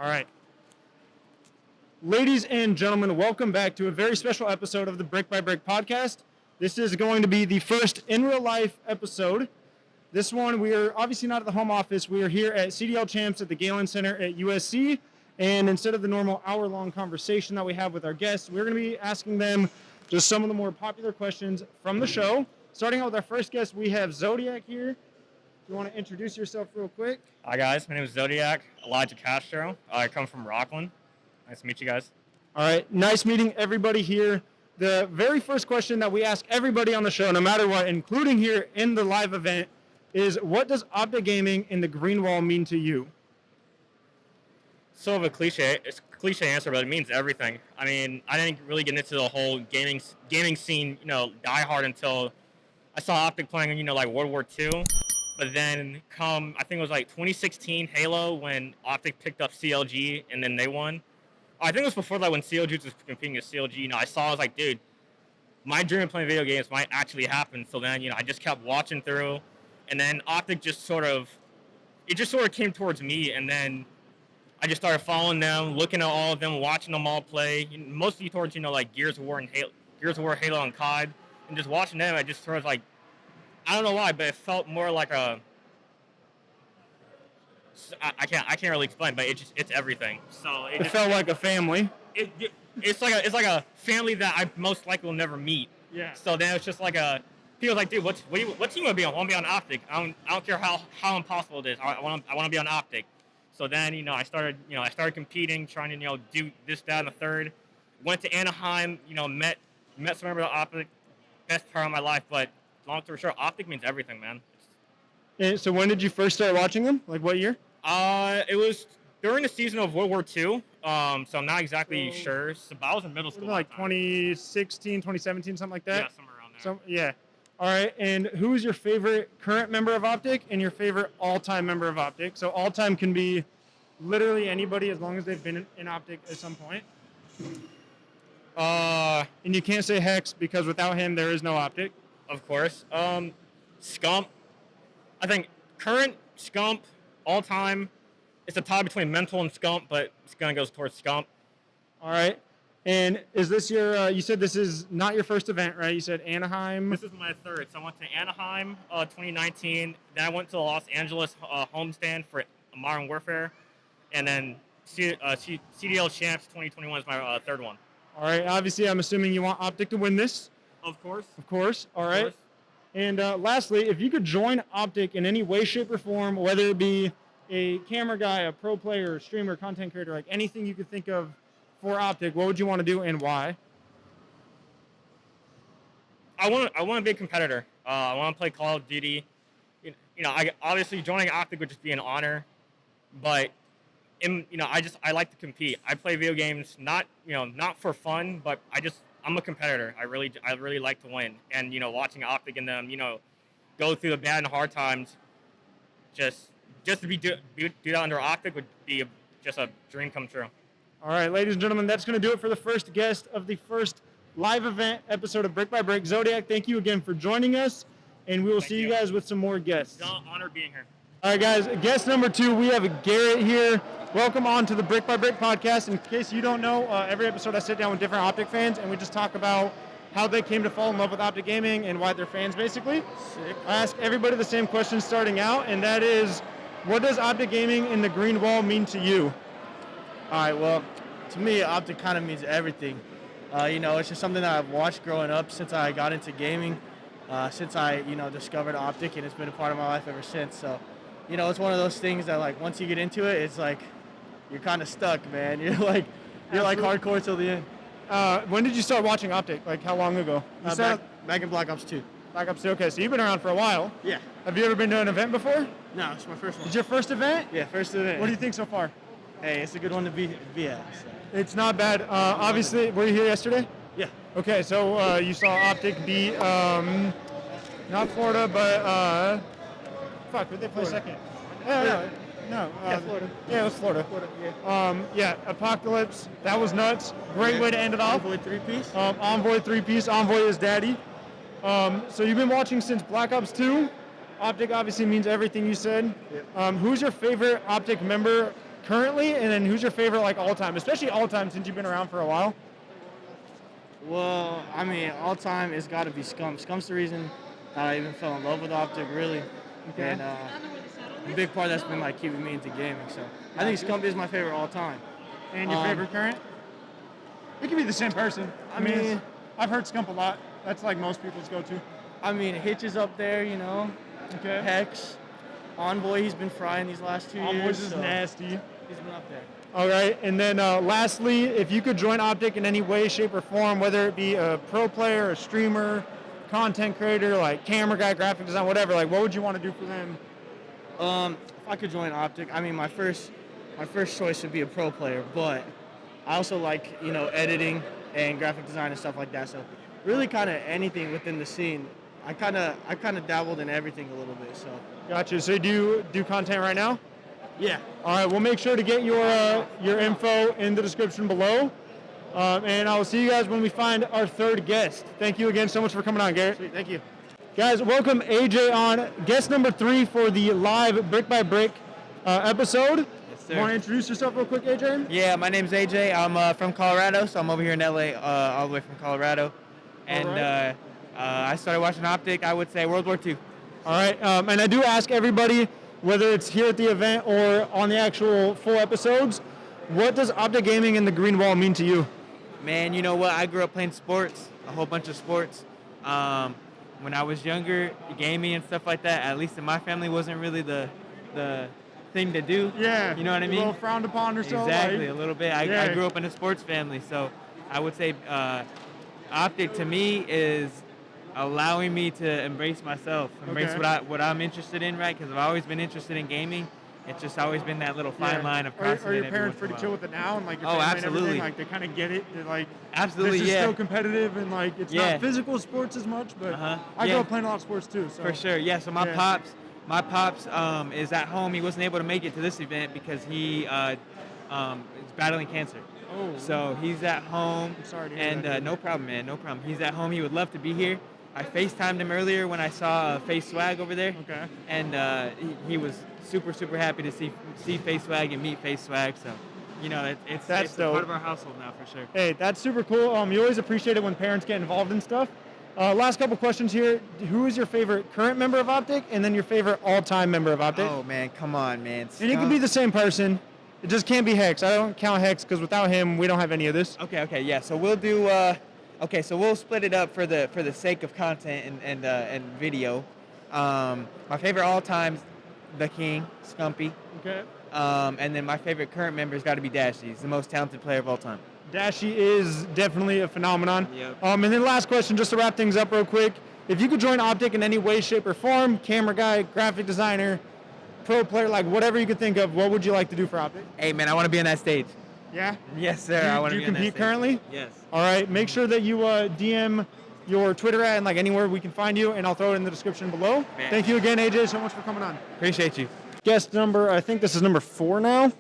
All right. Ladies and gentlemen, welcome back to a very special episode of the Brick by Brick podcast. This is going to be the first in real life episode. This one, we are obviously not at the home office. We are here at CDL Champs at the Galen Center at USC. And instead of the normal hour-long conversation that we have with our guests, we're going to be asking them just some of the more popular questions from the show. Starting out with our first guest, we have Zodiac here. You want to introduce yourself real quick? Hi guys, my name is Zodiac, Elijah Castro. I come from Rockland. Nice to meet you guys. All right, nice meeting everybody here. The very first question that we ask everybody on the show, no matter what, including here in the live event, is what does Optic Gaming in the green wall mean to you? Sort of a cliche answer, but it means everything. I mean, I didn't really get into the whole gaming scene, die hard until I saw Optic playing, like World War II. But then I think it was like 2016 Halo when Optic picked up CLG and then they won. I think it was before that when CLG was competing with CLG. I was like, dude, my dream of playing video games might actually happen. So then, I just kept watching through. And then Optic just sort of came towards me. And then I just started following them, looking at all of them, watching them all play. Mostly towards, like Gears of War, Halo, and CoD. And just watching them, I just sort of like, I don't know why, but it felt more like I can't really explain, but it's everything. So it felt like a family. It's like a family that I most likely will never meet. Yeah. So then it's just like people like, dude, what team you want to be on? I want to be on Optic. I don't care how impossible it is. I want to be on Optic. So then I started competing, trying to do this, that, and the third. Went to Anaheim. Met some Member of Optic. Best part of my life, but long story short, Optic means everything, man. And so when did you first start watching them? Like what year? It was during the season of World War II. So I'm not exactly sure. So I was in middle school. Like 2016, 2017, something like that? Yeah, somewhere around there. Yeah. All right. And who is your favorite current member of Optic and your favorite all-time member of Optic? So all-time can be literally anybody as long as they've been in Optic at some point. And you can't say Hex because without him, there is no Optic. Of course. Scump. I think current Scump, all time. It's a tie between Mental and Scump, but it's going to go towards Scump. All right. And is this you said this is not your first event, right? You said Anaheim. This is my third. So I went to Anaheim 2019. Then I went to the Los Angeles homestand for Modern Warfare. And then CDL Champs 2021 is my third one. All right. Obviously, I'm assuming you want Optic to win this. Of course. Of course. All right. Course. And lastly, if you could join Optic in any way, shape, or form, whether it be a camera guy, a pro player, streamer, content creator, like anything you could think of for Optic, what would you want to do and why? I want to be a competitor. I want to play Call of Duty. Obviously joining Optic would just be an honor, but I like to compete. I play video games not for fun, but I'm a competitor. I really like to win. And, watching Optic and them, go through the bad and hard times, just to do that under Optic would be just a dream come true. All right, ladies and gentlemen, that's going to do it for the first guest of the first live event episode of Brick by Brick. Zodiac, thank you again for joining us, and we will see you guys with some more guests. It's an honor being here. All right, guys, guest number 2, we have Garrett here. Welcome on to the Brick by Brick podcast. In case you don't know, every episode I sit down with different Optic fans, and we just talk about how they came to fall in love with Optic Gaming and why they're fans, basically. Sick. I ask everybody the same question starting out, and that is, what does Optic Gaming in the green wall mean to you? All right, well, to me, Optic kind of means everything. It's just something that I've watched growing up since I got into gaming, since I, discovered Optic, and it's been a part of my life ever since. So, it's one of those things that, like, once you get into it, it's like you're kind of stuck, man. You're like hardcore till the end. When did you start watching Optic? Like, how long ago? Back in Black Ops 2. Black Ops 2, okay. So you've been around for a while. Yeah. Have you ever been to an event before? No, it's my first one. It's your first event? Yeah, first event. What do you think so far? Hey, it's a good one to be at. So. It's not bad. Obviously, were you here yesterday? Yeah. Okay, so you saw Optic beat, not Florida, but, where'd they play second? No. Florida. Yeah, it was Florida. Apocalypse. That was nuts. Great way to end it off. Envoy 3-piece. Envoy 3-piece. Envoy is daddy. So you've been watching since Black Ops 2. Optic obviously means everything you said. Yep. Who's your favorite Optic member currently, and then who's your favorite like all time, especially all time since you've been around for a while? Well, I mean, all time it's got to be Scump. Scump's the reason that I even fell in love with Optic, really. Okay. And a big part that's been like keeping me into gaming. So I think Scump is my favorite all time. And your favorite current? It could be the same person. I mean, I've heard Scump a lot. That's like most people's go-to. I mean, Hitch is up there, you know. Okay. Hex. Envoy, he's been frying these last 2 years. Envoy's is nasty. He's been up there. All right, and then lastly, if you could join Optic in any way, shape, or form, whether it be a pro player, a streamer, content creator, like camera guy, graphic design, whatever, like what would you want to do for them? If I could join Optic, I mean, my first choice would be a pro player, but I also like, you know, editing and graphic design and stuff like that. So really kind of anything within the scene. I kind of dabbled in everything a little bit. So. Gotcha. So you do content right now? Yeah. All right, we'll make sure to get your info in the description below. And I will see you guys when we find our third guest. Thank you again so much for coming on, Garrett. Sweet, thank you. Guys, welcome AJ on, guest number 3 for the live Brick by Brick episode. Yes, sir. Want to introduce yourself real quick, AJ? Yeah, my name's AJ. I'm from Colorado, so I'm over here in LA, all the way from Colorado. And right. I started watching Optic, I would say, World War II. All right, and I do ask everybody, whether it's here at the event or on the actual full episodes, what does Optic Gaming and the Green Wall mean to you? Man, you know what? I grew up playing sports, a whole bunch of sports. When I was younger, gaming and stuff like that, at least in my family, wasn't really the thing to do. Yeah. You know what I mean? A little frowned upon or so? Exactly, like, a little bit. I grew up in a sports family, so I would say Optic to me is allowing me to embrace myself, embrace what I'm interested in, right? Because I've always been interested in gaming. It's just always been that little fine line of crossing Are it your every parents once in a pretty while. chill with it now? And like your Oh, family and absolutely. everything? Like they kind of get it? They're like, Absolutely, this is yeah. still competitive and like it's not physical sports as much, but I grew up playing a lot of sports too. So. For sure, yeah. So my pops is at home. He wasn't able to make it to this event because he is battling cancer. Oh. So he's at home. I'm sorry to hear And that. no problem, man. No problem. He's at home. He would love to be here. I FaceTimed him earlier when I saw Face Swag over there. Okay. And he was super happy to see Face Swag and meet Face Swag. So, you know, it's a dope. part of our household now for sure. Hey, that's super cool. You always appreciate it when parents get involved in stuff. Last couple questions here. Who is your favorite current member of Optic, and then your favorite all-time member of Optic? Oh man, come on, man. And it could be the same person. It just can't be Hex. I don't count Hex because without him, we don't have any of this. Okay, yeah. So we'll do. So we'll split it up for the sake of content and video. My favorite all time's the King, Scumpy. Okay. And then my favorite current member's got to be Dashy. He's the most talented player of all time. Dashy is definitely a phenomenon. Yep. And then last question, just to wrap things up real quick. If you could join Optic in any way, shape, or form, camera guy, graphic designer, pro player, like whatever you could think of, what would you like to do for Optic? Hey man, I want to be on that stage. Yeah? Yes, sir. Do I want you to be on that compete stage. currently? Yes. All right. Make sure that you DM your Twitter at and like anywhere we can find you, and I'll throw it in the description below. Man. Thank you again, AJ, so much for coming on. Appreciate you. Guest number, I think this is number 4 now.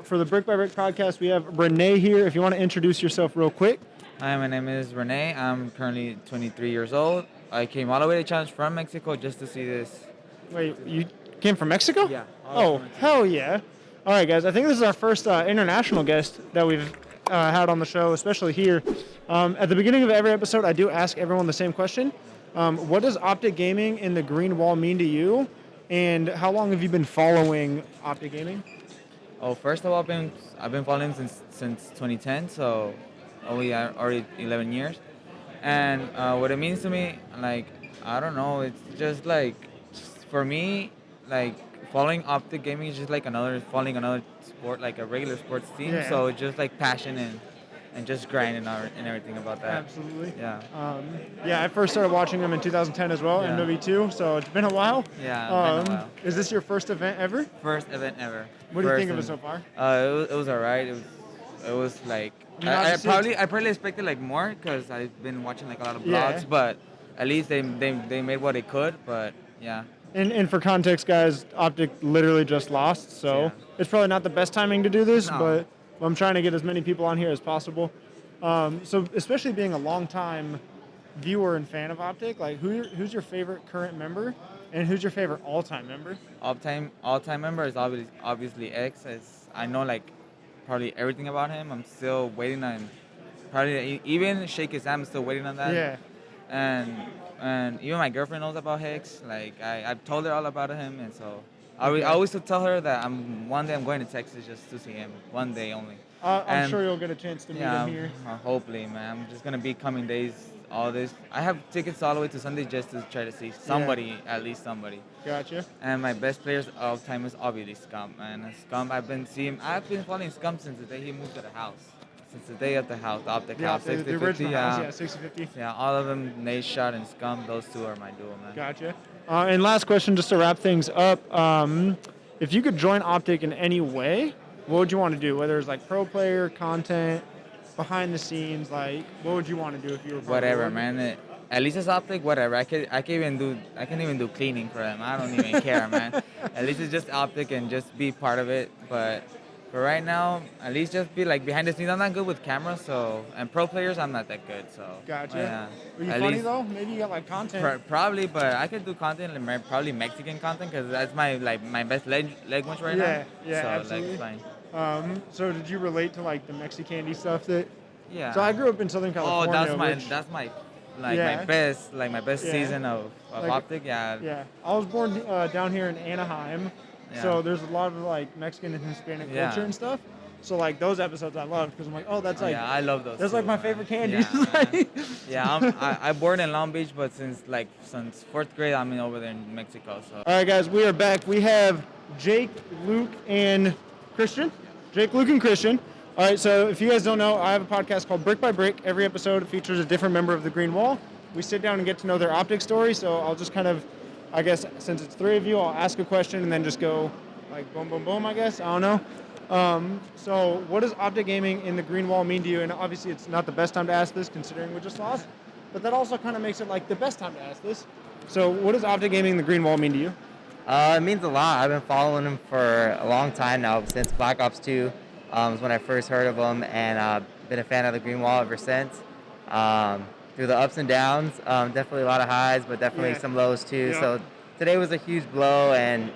For the Brick by Brick podcast, we have Rene here. If you want to introduce yourself real quick. Hi, my name is Rene. I'm currently 23 years old. I came all the way to challenge from Mexico just to see this. Wait, you came from Mexico? Yeah. Oh, hell yeah. All right, guys. I think this is our first international guest that we've had on the show, especially here. At the beginning of every episode, I do ask everyone the same question. What does Optic Gaming and the Green Wall mean to you? And how long have you been following Optic Gaming? Oh, first of all, I've been following since 2010, so already 11 years. And what it means to me, like, I don't know, it's just like, for me, like, following Optic Gaming is just like following another sport, like a regular sports team. Yeah. So it's just like passion and just grind and everything about that. Absolutely. Yeah. I first started watching them in 2010 as well, Yeah. MW2, so it's been a while. Yeah, it's been a while. Is this your first event ever? First event ever. What do you think of it First so far? It was alright. It was like You I obviously- probably expected like more because I've been watching like a lot of Yeah. vlogs, but at least they made what they could. But yeah, And for context, guys, Optic literally just lost, so Yeah. it's probably not the best timing to do this, No. but I'm trying to get as many people on here as possible. So especially being a long-time viewer and fan of Optic, like who's your favorite current member? And who's your favorite all-time member? All-time member is obviously X. As I know like probably everything about him. I'm still waiting on probably even shake his hand. I'm still waiting on that. Yeah. And even my girlfriend knows about Hicks. Like I've told her all about him, and so I Okay. always tell her that one day I'm going to Texas just to see him. One day only. I'm And, sure you'll get a chance to meet him here. hopefully, man. I'm just gonna be coming days. All this. I have tickets all the way to Sunday just to try to see somebody, at least somebody. Gotcha. And my best players of time is obviously Scump, man. Scump, I've been following Scump since the day he moved to the house. Since the day of the house, the Optic house, The 60-50, original house, yeah, 60-50. Yeah, all of them, Nate Shot and Scump, those two are my duo, man. Gotcha. And last question, just to wrap things up. If you could join Optic in any way, what would you want to do? Whether it's like pro player, content, behind the scenes, like what would you want to do if you were part of Whatever, the man. At least it's Optic, whatever. I can even do cleaning for them. I don't even care, man. At least it's just Optic and just be part of it. But for right now, at least just be like behind the scenes. I'm not good with cameras, and pro players I'm not that good. So Gotcha. Yeah. Were you At funny least- though? Maybe you got like content. Probably, but I could do content, like, probably Mexican content, because that's my best language right now. Yeah, so, absolutely. Like, fine. So did you relate to like the Mexicandy stuff that? Yeah. So I grew up in Southern California. That's my Yeah. my best Yeah. season of Like- Optic. Yeah. Yeah, I was born down here in Anaheim, Yeah. so there's a lot of like Mexican and Hispanic Yeah. culture and stuff. So like those episodes I loved because I'm like, oh, that's like Yeah, I love those. that's too, like my man. favorite candies. Yeah, yeah. I'm born in Long Beach, but since fourth grade, I'm over there in Mexico. So. All right, guys, we are back. We have Jake, Luke, and Christian. Jake, Luke, and Christian. All right, so if you guys don't know, I have a podcast called Brick by Brick. Every episode features a different member of the Green Wall. We sit down and get to know their Optic story. So I'll just kind of, I guess, since it's three of you, I'll ask a question and then just go like boom, boom, boom, I guess. I don't know. So what does Optic Gaming in the Green Wall mean to you? And obviously it's not the best time to ask this considering we just lost, but that also kind of makes it like the best time to ask this. So what does Optic Gaming in the Green Wall mean to you? It means a lot. I've been following him for a long time now, since Black Ops 2 was when I first heard of him, and been a fan of the Green Wall ever since. Through the ups and downs, definitely a lot of highs, but definitely some lows too. Yeah. So today was a huge blow, and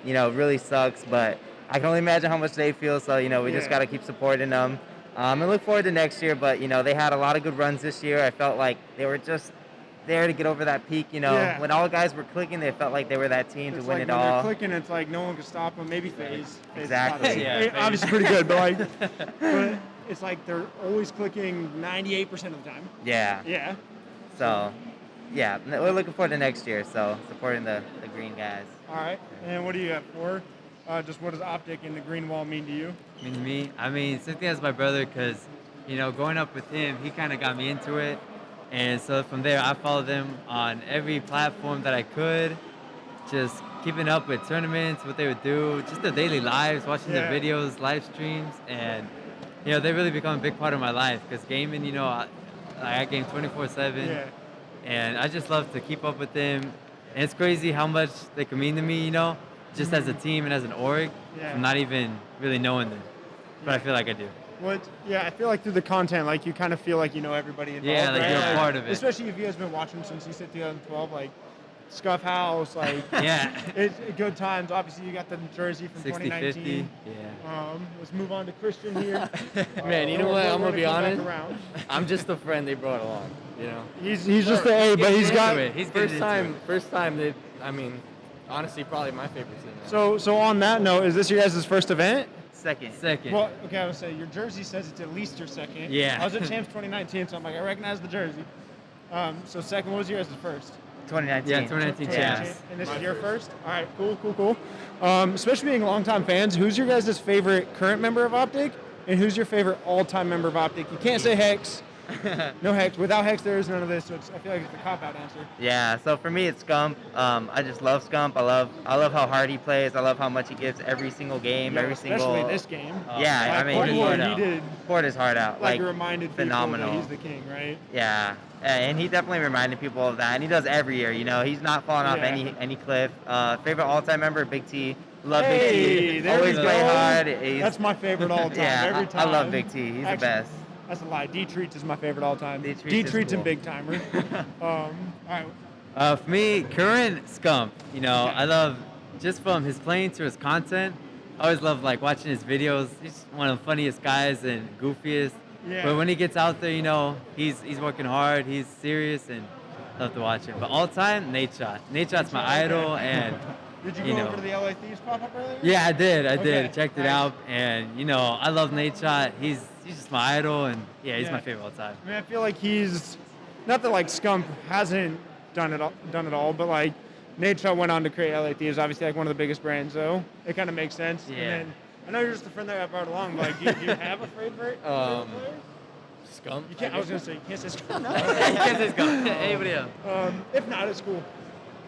really sucks, but I can only imagine how much they feel, so we just got to keep supporting them. And look forward to next year, but they had a lot of good runs this year. I felt like they were just there to get over that peak, Yeah. when all guys were clicking, they felt like they were that team It's to win like it when all. they're clicking, it's like no one can stop them. Maybe FaZe. Exactly. Yeah, Obviously pretty good, but but it's like they're always clicking 98% of the time. Yeah. Yeah. So, yeah, we're looking forward to next year. So supporting the green guys. All right. And what do you have for? Just what does Optic in the Green Wall mean to you? I mean, same thing as my brother, because, growing up with him, he kind of got me into it. And so from there, I followed them on every platform that I could, just keeping up with tournaments, what they would do, just their daily lives, watching their videos, live streams. And, they really become a big part of my life, because gaming, I game 24/7. Yeah. And I just love to keep up with them. And it's crazy how much they can mean to me, just as a team and as an org, from not even really knowing them. But I feel like I do. I feel like through the content, like you kind of feel like you know everybody involved. Yeah, like right? you're a part of it. Especially if you guys been watching since you said 2012, like Scuff House, like Yeah. it's good times. Obviously, you got the jersey from 60-50. 2019. Yeah. Let's move on to Christian here. Man, you know what? I'm gonna be come back honest. around. I'm just the friend they brought along. He's just the A, but he's got. He's getting First time that honestly, probably my favorite team. now. So on that note, is this your guys' first event? Second. Well, okay, I would say your jersey says it's at least your second. Yeah. I was at Champs 2019, so I'm like, I recognize the jersey. So second, what was yours first? 2019. Yeah, 2019 champs. And this is your first? All right, cool. Especially being longtime fans, who's your guys' favorite current member of Optic, and who's your favorite all-time member of Optic? You can't say Hex. No Hex. Without Hex, there is none of this, so I feel like it's a cop-out answer. Yeah. So for me, it's Scump. I just love Scump. I love how hard he plays. I love how much he gives every single game, Yeah, every especially single. this game. Yeah, I mean, he poured his heart out. like reminded phenomenal. people that he's the king, right? Yeah, and he definitely reminded people of that, and he does every year. He's not falling off Yeah. any cliff. Favorite all-time member, Big T. Love Hey, Big T. there Always we play go. hard. That's my favorite all-time. Yeah, every time. I love Big T. He's the best. That's a lie. D Treats is my favorite all-time. D Treats D is Treats and cool. Big Timer. All right, For me, current Scump. You know, I love just from his playing to his content. I always love like watching his videos. He's one of the funniest guys and goofiest. Yeah. But when he gets out there, you know, he's working hard. He's serious and love to watch him. But all time, Nate Shot. Nate Shot's my idol, and Did you you go know. over to the LA Thieves pop-up earlier? Yeah, I did. Okay, Checked it nice. out, and you know, I love Nate Shot. He's just my idol, and yeah, he's Yeah. my favorite all time. I mean, I feel like he's not that like Scump hasn't done it all, but like Nate Shaw went on to create LA Thieves, obviously like one of the biggest brands, so it kind of makes sense. Yeah. And then, I know you're just a friend that I brought along, but like, do you have a favorite player? Scump. You can't. I was gonna say you can't say Scump. You can't say Scump. Anybody else? If not, it's cool.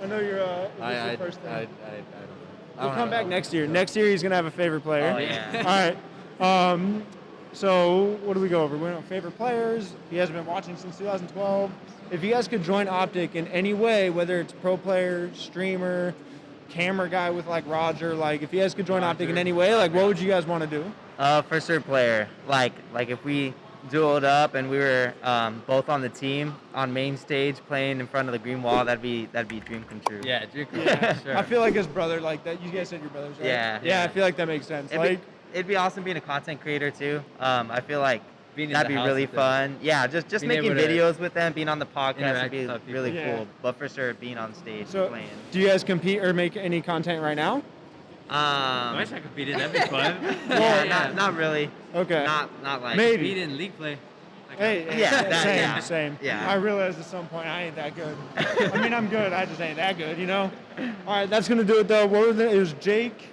I know you're. I your first thing. don't know. We'll come back next year. Next year he's gonna have a favorite player. Oh, yeah. All right. So what do we go over? We went on favorite players. He hasn't been watching since 2012. If you guys could join Optic in any way, whether it's pro player, streamer, camera guy with like Roger, like if you guys could join Optic in any way, like what would you guys want to do? For sure player. Like if we dueled up and we were both on the team on main stage playing in front of the green wall, that'd be a dream come true. Yeah, Drew. Sure. I feel like his brother, like that. You guys said your brothers, right? Yeah. Yeah, I feel like that makes sense. It'd be awesome being a content creator too. I feel like Being in that'd the be house really with them. fun. Yeah, just Being making able to videos with them, being on the podcast would interact be with other people. really Yeah. cool. But for sure, being on stage So, playing. do you guys compete or make any content right now? I wish I competed. That'd be fun. Yeah, not really. Okay. Not like. Maybe. Compete in league play. Hey, Yeah, that- same, yeah. same. Yeah. I realized at some point I ain't that good. I mean, I'm good. I just ain't that good, you know. All right, that's gonna do it though. What was it? It was Jake,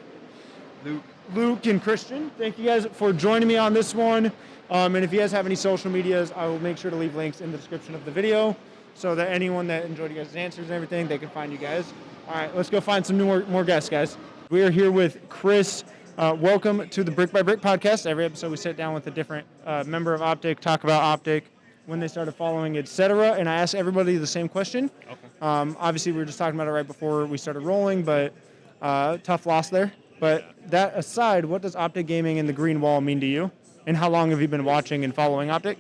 Luke, and Christian. Thank you guys for joining me on this one. And if you guys have any social medias, I will make sure to leave links in the description of the video, so that anyone that enjoyed you guys' answers and everything, they can find you guys. All right, let's go find some more guests, guys. We are here with Chris. Welcome to the Brick by Brick podcast. Every episode we sit down with a different member of Optic, talk about Optic, when they started following, etc. And I ask everybody the same question. Okay. Obviously, we were just talking about it right before we started rolling, but tough loss there. But that aside, what does Optic Gaming and the Green Wall mean to you? And how long have you been watching and following Optic?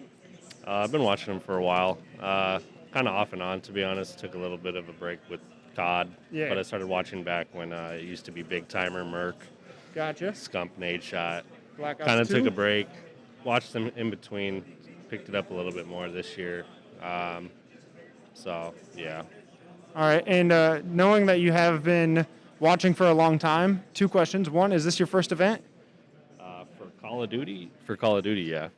I've been watching them for a while, kind of off and on, to be honest. Took a little bit of a break with CoD, Yeah. but I started watching back when it used to be Big Timer, Merc, Gotcha. Scump, Nade Shot. Black Ops Kind of 2? took a break, watched them in between, picked it up a little bit more this year. So, yeah. All right, and knowing that you have been watching for a long time, two questions. One, is this your first event? For Call of Duty? For Call of Duty, yeah.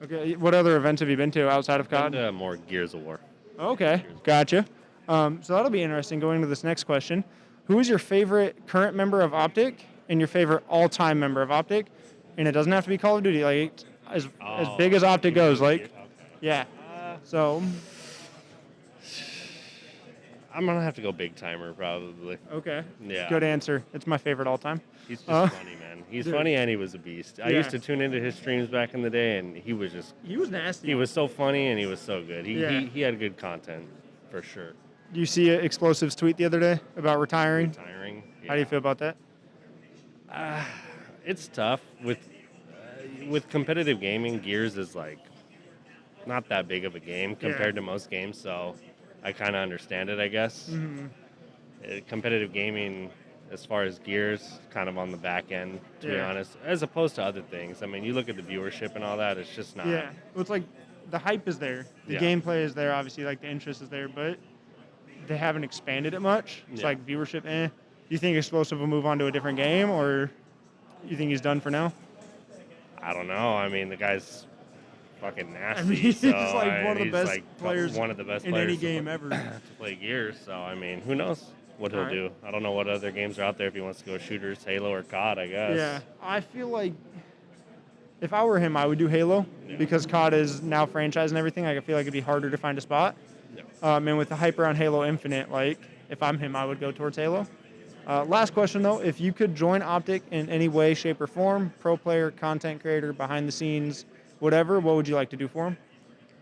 Okay, what other events have you been to outside of CoD? And, more Gears of War. Okay, gotcha. So that'll be interesting going to this next question. Who is your favorite current member of Optic and your favorite all-time member of Optic? And it doesn't have to be Call of Duty, like as big as Optic goes, like, Okay. yeah. So, I'm going to have to go Big Timer, probably. okay. Yeah. Good answer. It's my favorite all-time. He's just Uh, funny, man. He's dude. funny and he was a beast. I Yeah. used to tune into his streams back in the day, and he was just He was nasty. he was so funny and he was so good. Yeah. He had good content for sure. Do you see Explosive's tweet the other day about retiring? Retiring. How do you feel about that? It's tough with competitive gaming. Gears is like not that big of a game compared to most games, so I kind of understand it, I guess. Mm-hmm. Competitive gaming, as far as Gears, kind of on the back end, to be Yeah. honest, as opposed to other things. I mean, you look at the viewership and all that; it's just not. Yeah. Well, it's like the hype is there, the Yeah. gameplay is there, obviously, like the interest is there, but they haven't expanded it much. It's Yeah. like viewership. Do you think Explosive will move on to a different game, or you think he's done for now? I don't know. I mean, the guy's fucking nasty. I mean, he's so, like one of the he's best like players one of the best in players any to game play- ever. to play Gears. So I mean, who knows what he'll Alright. do? I don't know what other games are out there if he wants to go shooters, Halo, or COD. I guess. Yeah, I feel like if I were him, I would do Halo Yeah. because COD is now franchise and everything. I feel like it'd be harder to find a spot. Yeah. And with the hype around Halo Infinite, like if I'm him, I would go towards Halo. Last question though, if you could join Optic in any way, shape, or form, pro player, content creator, behind the scenes, whatever, what would you like to do for him?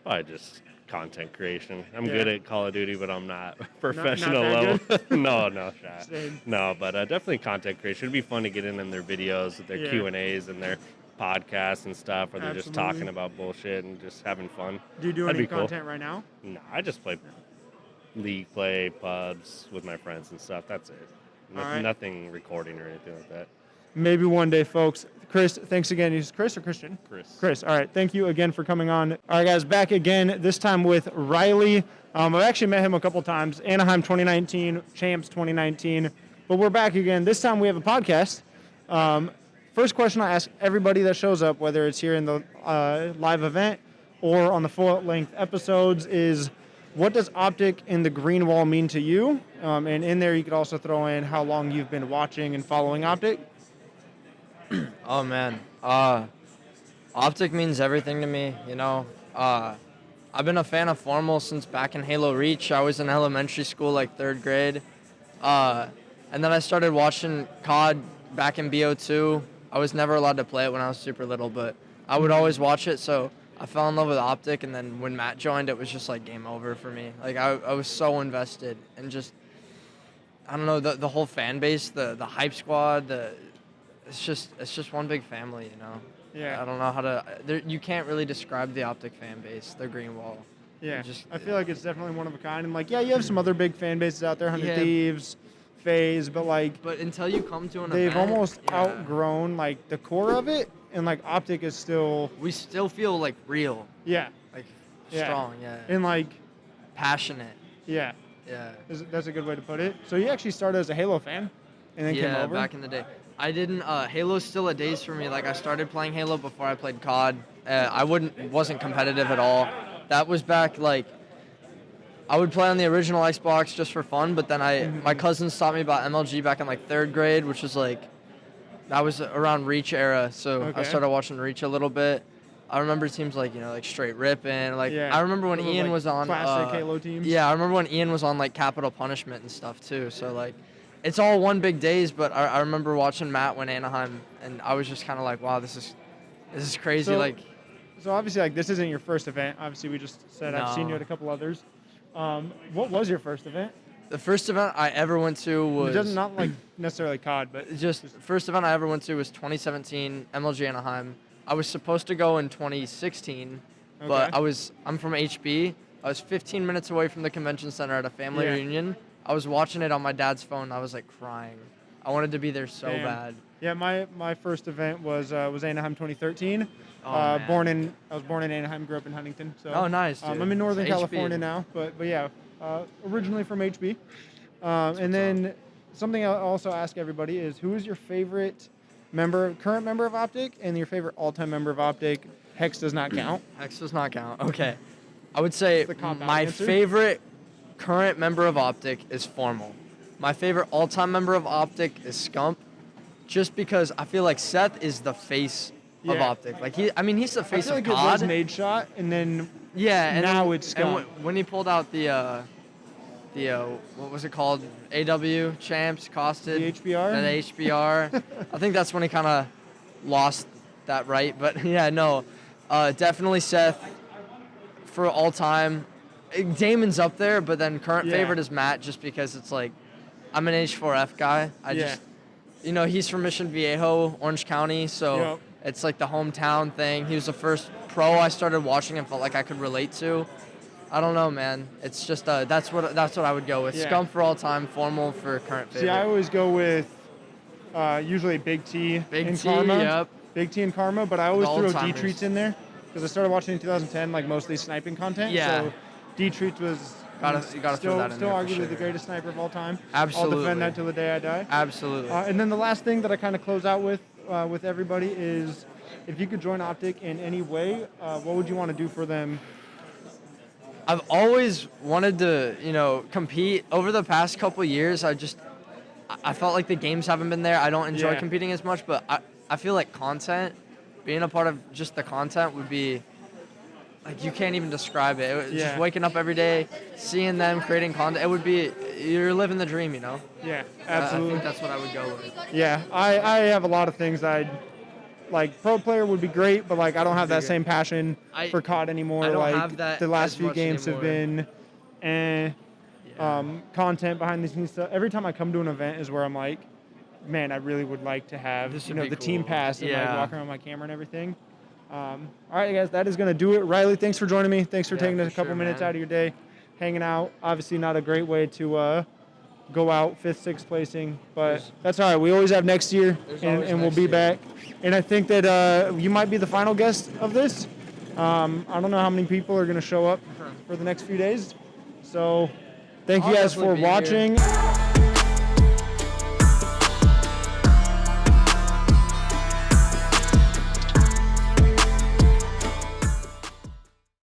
I just content creation. I'm Yeah. good at Call of Duty, but I'm not professional that level. no shot. Same. No, but definitely content creation. It'd be fun to get in their videos, with their Yeah. Q&As, and their podcasts and stuff, where they're just talking Absolutely. about bullshit and just having fun. Do you do That'd any be cool. content right now? No, I just play league play, pubs with my friends and stuff. That's it. All right. Nothing recording or anything like that. Maybe one day, folks. Chris, thanks again. Is Chris or Christian? Chris. All right. Thank you again for coming on. All right, guys, back again, this time with Riley. I've actually met him a couple times. Anaheim 2019, Champs 2019. But we're back again. This time we have a podcast. First question I ask everybody that shows up, whether it's here in the live event or on the full-length episodes, is what does Optic in the green wall mean to you? And in there you could also throw in how long you've been watching and following Optic. Oh man, Optic means everything to me. You know, I've been a fan of Formal since back in Halo Reach. I was in elementary school, like 3rd grade, and then I started watching CoD back in BO2. I was never allowed to play it when I was super little, but I would always watch it. So I fell in love with Optic, and then when Matt joined, it was just like game over for me. Like I was so invested, and just I don't know the whole fan base, the hype squad, It's just one big family, you know. Yeah. I don't know how to. You can't really describe the Optic fan base, the green wall. Yeah. I feel like it's definitely one of a kind. And like, yeah, you have some other big fan bases out there, 100 Thieves, FaZe, but like. But until you come to an they've event, almost outgrown like the core of it, and like Optic is still. We still feel like real. Yeah. Like strong. Yeah. And like. Passionate. Yeah. Yeah. That's a good way to put it. So you actually started as a Halo fan, and then came over. Yeah, back in the day. I didn't. Halo's still a daze for me. Like I started playing Halo before I played COD. I wasn't competitive at all. That was back like. I would play on the original Xbox just for fun, but then my cousins taught me about MLG back in like 3rd grade, which was like, that was around Reach era. So I started watching Reach a little bit. I remember teams like like Straight Rippin'. Like I remember when Ian was on classic Halo teams. Yeah, I remember when Ian was on like Capital Punishment and stuff too. So like. It's all one big days, but I remember watching Matt win Anaheim, and I was just kind of like, wow, this is crazy. So obviously, like this isn't your first event. Obviously, we just said I've seen you at a couple others. What was your first event? The first event I ever went to was... It doesn't not like necessarily COD, but... Just the first event I ever went to was 2017, MLG Anaheim. I was supposed to go in 2016, but I'm from HB. I was 15 minutes away from the convention center at a family reunion. I was watching it on my dad's phone. I was like crying. I wanted to be there so bad. Yeah, my first event was Anaheim 2013. I was born in Anaheim, grew up in Huntington. So oh, nice. Dude. I'm in Northern It's California HB. now, but yeah, originally from HB. And then something I'll also ask everybody is, who is your favorite current member of Optic, and your favorite all-time member of Optic? Hex does not count. Hex does not count. Okay, I would say my answer. favorite current member of Optic is Formal. My favorite all-time member of Optic is Scump, just because I feel like Seth is the face of Optic. Like he's the face I feel of like COD. it was Nade Shot, and then and now it's Scump. when he pulled out the what was it called? AW Champs, Costed. The HBR? The HBR. I think that's when he kind of lost that right. But yeah, no, definitely Seth for all time. Damon's up there, but then current favorite is Matt, just because it's like, I'm an H4F guy. He's from Mission Viejo, Orange County, so it's like the hometown thing. He was the first pro I started watching and felt like I could relate to. I don't know, man. It's just that's what I would go with. Scum for all time, Formal for current favorite. See, I always go with usually Big T and Karma. Yep. Big T and Karma, but I always throw old-timers. D-Treats in there because I started watching in 2010, like mostly sniping content. Yeah. So D-Treats was You gotta throw that in still there for arguably sure. the greatest sniper of all time. Absolutely. I'll defend that till the day I die. Absolutely. And then the last thing that I kind of close out with everybody is, if you could join Optic in any way, what would you want to do for them? I've always wanted to, compete. Over the past couple years, I felt like the games haven't been there. I don't enjoy competing as much, but I feel like being a part of just the content would be, like, you can't even describe it. Just waking up every day, seeing them creating content, it would be, you're living the dream, Yeah, absolutely. I think that's what I would go with. Yeah, I have a lot of things like pro player would be great, but like I don't have that same passion for COD anymore. I don't like have that the last as few much games anymore. have been content behind the scenes stuff. Every time I come to an event is where I'm like, man, I really would like to have This would be the team cool. pass and like Yeah. walk around my camera and everything. All right, guys, that is gonna do it. Riley, thanks for joining me. Thanks for taking a for couple sure, minutes man. out of your day. hanging out. Obviously, not a great way to go out 5th, 6th placing, but that's all right. We always have next year, and we'll be back. And I think that you might be the final guest of this. I don't know how many people are going to show up for the next few days. So thank you guys for watching.